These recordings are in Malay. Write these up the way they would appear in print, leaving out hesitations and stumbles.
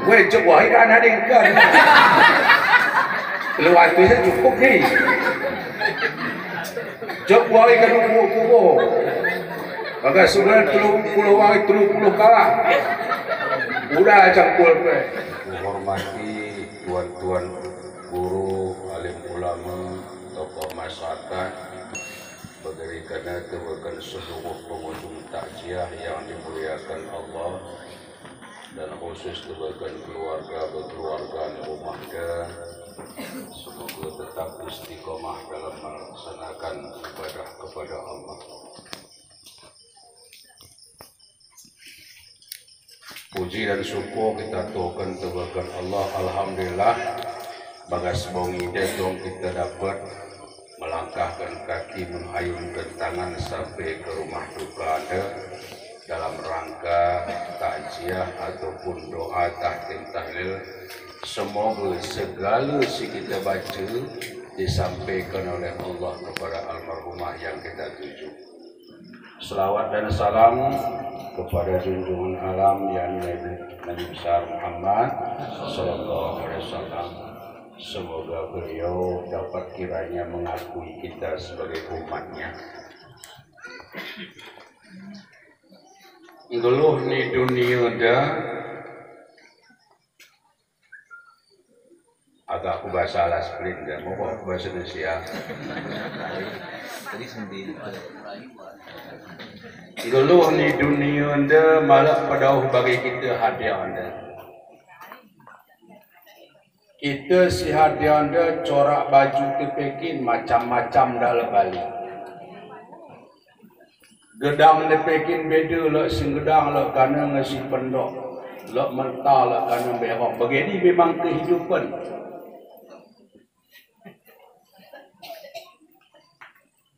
Weh coba ikan ada ikan. Keluar tu saya cukup ni. Coba ikan kubur. Maka sebenarnya 30 hari 30 kalah. Udah campur pe. Menghormati tuan-tuan guru, alim ulama, tokoh masyarakat, bagaimana tebakan seluruh pengunjung takziah yang dimuliakan Allah, dan khusus tebakan keluarga rumahnya, semoga tetap istiqomah dalam melaksanakan ibadah kepada Allah. Puji dan syukur kita tuhan tebakan Allah. Alhamdulillah, bagas bongi dong kita dapat melangkahkan kaki, menghayunkan tangan sampai ke rumah duka Anda dalam rangka takziah ataupun doa tahtim tahlil. Semoga segala si kita baca disampaikan oleh Allah kepada almarhumah yang kita tuju. Selawat dan salam kepada junjungan alam yang Nabi besar Muhammad sallallahu alaihi wasallam. Semoga beliau dapat kiranya mengakui kita sebagai umatnya. Geluh ni dunia dah agak aku bahasa alas print dah, mau bahasa Indonesia. Geluh ni dunia dah malah padauh bagi kita hadiah anda. Kita si hadiah anda corak baju tepekin macam-macam dah lebali. Gedang tepekin beda lah, sing gedang lah kerana ngasi pendok, lah mentah lah kerana berok. Begini memang kehidupan.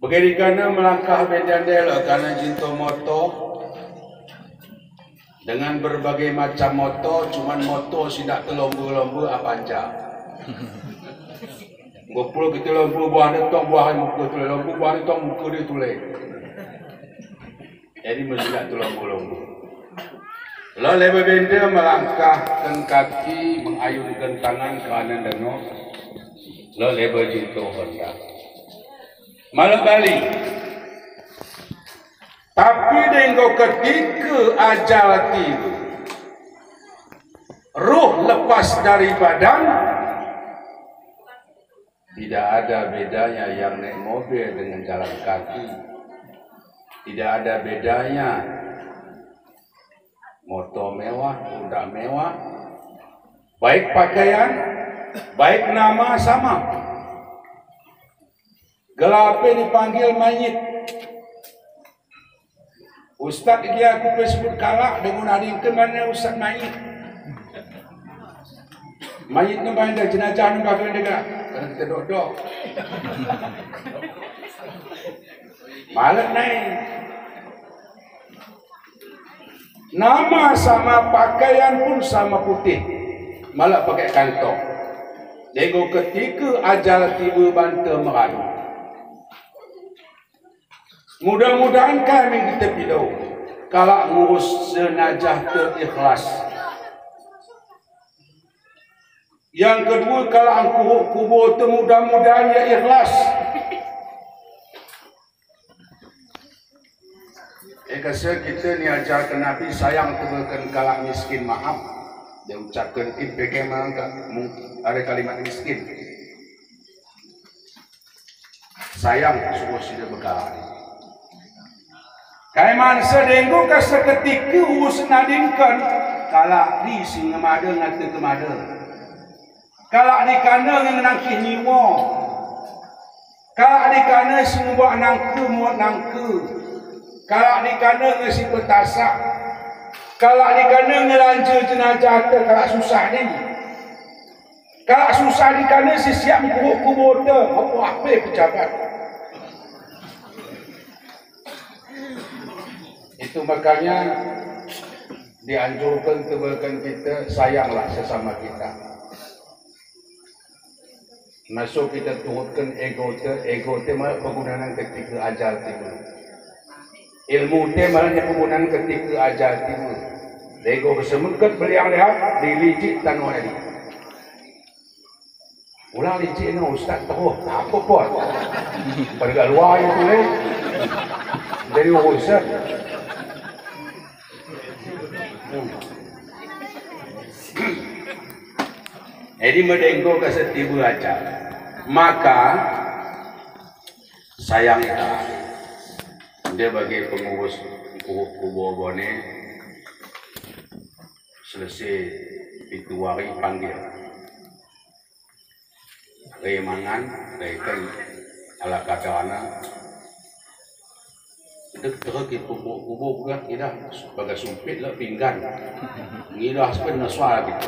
Begini kerana melangkah beda dia lah kerana cinta motor. Dengan berbagai macam motor, cuman motor tidak terlomba-lomba apa aja. Gopul kita lomba buah dia tong buah muka tulis, lomba buah dia tong muka dia tulis. Jadi mesti tak terlomba-lomba. Lalu lebih benda melangkahkan kaki, mengayunkan tangan ke kanan dengar. Lalu lebih cinta hendak. Malah balik. Tapi dengan ketika ajal tiba, ruh lepas dari badan, tidak ada bedanya yang naik mobil dengan jalan kaki. Tidak ada bedanya motor mewah, kuda mewah, baik pakaian, baik nama sama. Gelapnya dipanggil mayit. Ustaz dia aku sebut kalak dengan adik ke mana ustaz mayit. Mayit ni bandar jenazah ni bakal dekat. Kalau kita duduk. Malah naik. Nama sama, pakaian pun sama putih. Malah pakai kantong. Tengok ketika ajal tiba bantu meradu. Mudah-mudahan kami kita pilih kalau ngurus jenazah terikhlas. Yang kedua, kalau angkuh kubur itu mudah-mudahan ya ikhlas. Kasa kita ni ajarkan Nabi sayang tebakan kalau miskin maaf. Dia ucapkan kita bagaimana ada kalimat miskin. Sayang suruh sila berkalah ni. Kaiman sedenggu ke seketika urus nadingkan kalak di singa mada ngata ke mada. Kalak di kana nangkih nyiwa. Kalak di kana singa buat nangka muat nangka. Kalak di kana ngasi petasak. Kalak di kana ngelanja jenazah te kalak susah ni. Kalak susah di kana si siap kubur te apa pejabat. Itu makanya dianjurkan tebakan kita sayanglah sesama kita. Masuk kita turutkan ego te malah penggunaan ketika ajal tiba. Ilmu te malah penggunaan ketika ajal tiba. Lego kesemukat beliang lihat di licik tanah ini. Ulang licik ni ustaz terus. Apa pun. Pada luar itu ni. Jadi ustaz. Jadi mendengko ke setiap aja. Maka sayang dia bagi pengurus kubur ni selesai itu hari panggil remangan rekan ala katana terus kita kubur bukan tidak sebagai sumpit lah pinggan ngilah sebenarnya suara gitu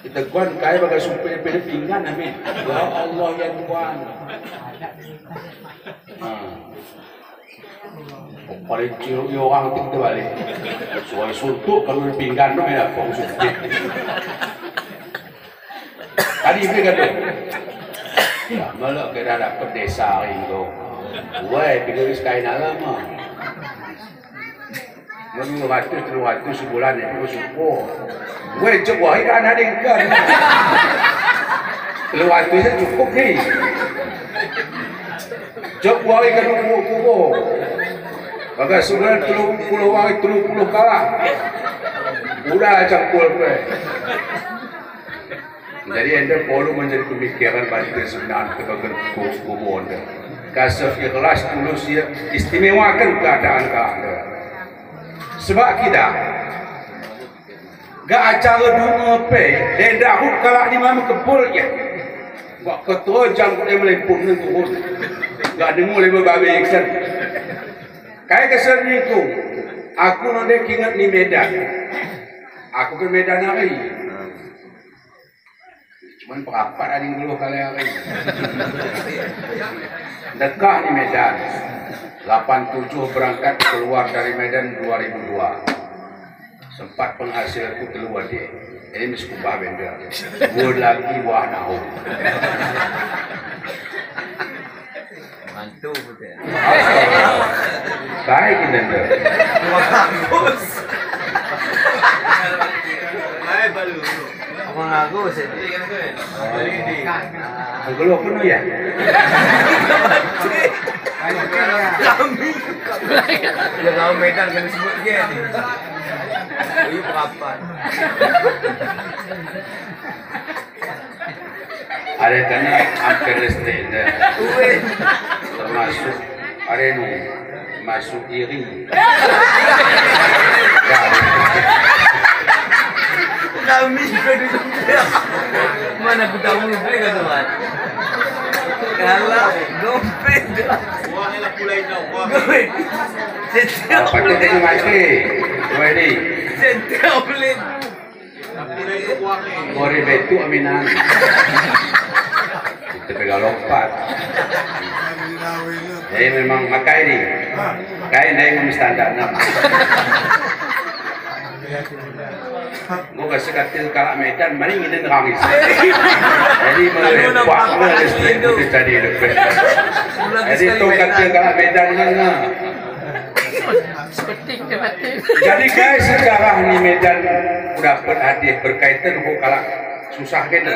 kita kuat kaya bagai sumpit pilih pinggan amin ya Allah ya Tuhan paling ciri orang itu balik soal suntuk kalau pinggan tu mana kau sumpit tadi ini kata ya malah kita dapat desa itu wah pilih sekali dalam menurut waktu sebulan itu syukur wah coba ikan ada ikan lewat itu cukup ni coba ikan kubur bagai sebulan 30 hari 30 kalah udah campur ke jadi anda perlu menjadi pemikiran bagi sebenarnya kebagian kubur anda kasih ikhlas tulus ya istimewakan keadaan anda sebab kita gak acara dulu pe dan dahulu kalau di mana kebul ya buat ketua jam dia meliput ni turun gak dengar lebih babi iksan kayak kesan itu aku nanti ingat ni Medan aku ke Medan hari cuman perapat ada yang dulu kali hari dekat di Medan 87 berangkat keluar dari Medan 2002 sempat penghasilanku keluar dia ini mesti kubah benda buat lagi wah nahu mantu betul baik ini dah bagus baik baru apa ngaku sih kalau penuh ya kami ya kalau Medan kan disebut dia ni ini perapat ada kena hampir restek termasuk ada ni masuk iri kami juga di mana aku tahu ni boleh kan teman kalau dompet wah ni lah pulai kau wah setiap pakai tadi mati ready setiap boleh pulai kau wah ni Mori betu aminan kita pegang lompat jadi memang makai ni kain dia yang standar nama Moga sekatil kalak Medan mari ngiden rangis. Jadi buat listrik itu jadi lebih. Jadi tu katil kalak Medan mana? Jadi guys sejarah ni Medan dapat hadiah berkaitan dengan kalak susah kan?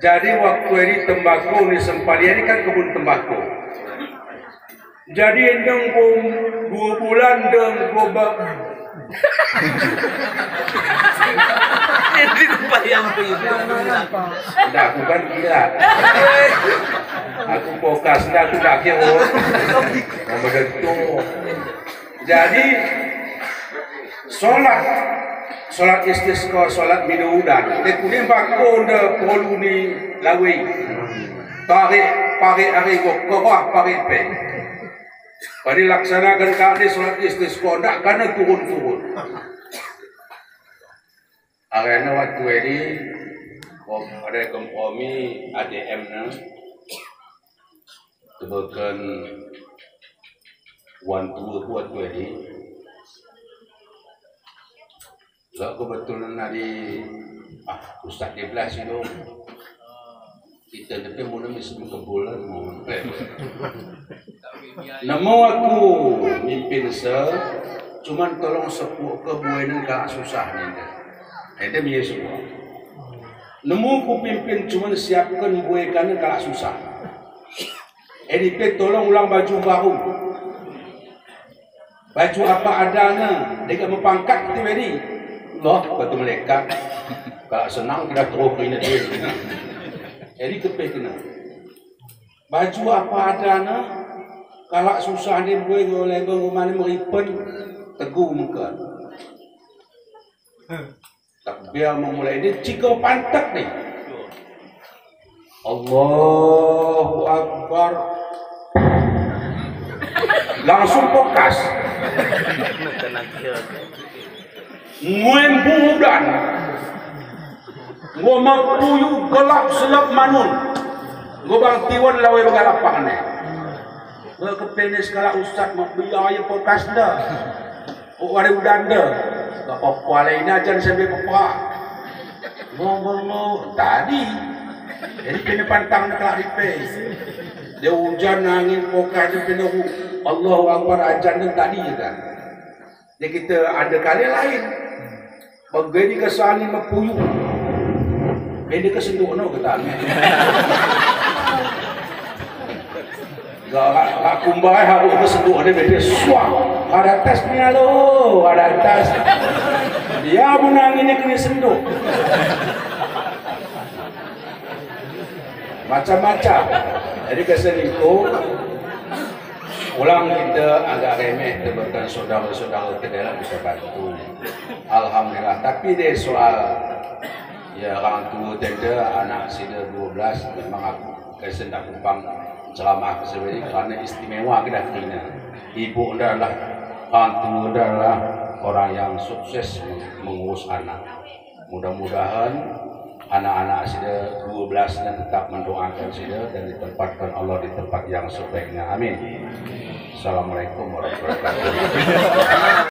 Jadi waktu ini tembakau ni Sempalian ni kan kebun tembakau. Jadi endang 2 bulan deng ini tempat yang begitu. Dah aku kan gila. Aku fokus dah aku tak kira. Membetul. Jadi solat istisqa, solat minudan. Dia kuning bakul dah perlu ni lawi. Tarik hari korah parit pe. Pada laksanakan kali solat istisqa tak kena turun-turun. Karena waktu ini ada kompromi ADM nya tebakan wantu waktu ini. Lah kebetulan dari Ustaz 12 itu kita tapi mau nangis kebulan mau namo aku mimpin cuman tolong sepuh kebuanan kak susah ni ada biaya semua nemu ku pimpin cuman siapkan buaikan kak susah edip tolong ulang baju baru baju apa adanya dekat mempangkat kita beri Allah kata mereka kalau senang kita terus ke ini dia jadi kepeh kena baju apa adanya kalau susah dia boleh oleh rumah ni meripen teguh muka tak biar memulai dia jika pantak ni Allahu Akbar langsung fokus nguen budan ngomong puyu gelap selap manun ngobang tiwan lawe bagalapan ni kepenis kala ustaz mak biaya fokus dah ada udan dah tak apa lain ajar sampai apa ngomong tadi jadi kena pantang nak repair dia hujan angin fokus dia kena Allahu Akbar ajar dan tadi kan dia kita ada kali lain begini kesalahan mapuyuk beda kesenduk no kata gak kumbai harus kesenduk ada beda suak ada atas ni halo ada atas dia menanginnya kena senduk macam-macam jadi keselingkuh ulang kita agak remeh tebakan saudara-saudara kita dalam bisa bantu alhamdulillah tapi dia soal ya orang tua tenda anak sida 12 memang aku kesen tak kumpang ceramah sebenarnya kerana istimewa kita kena ibu adalah orang tua adalah orang yang sukses mengurus anak mudah-mudahan anak-anak sida 12 dan tetap mendoakan sida dan ditempatkan Allah di tempat yang sebaiknya amin. Assalamualaikum warahmatullahi wabarakatuh.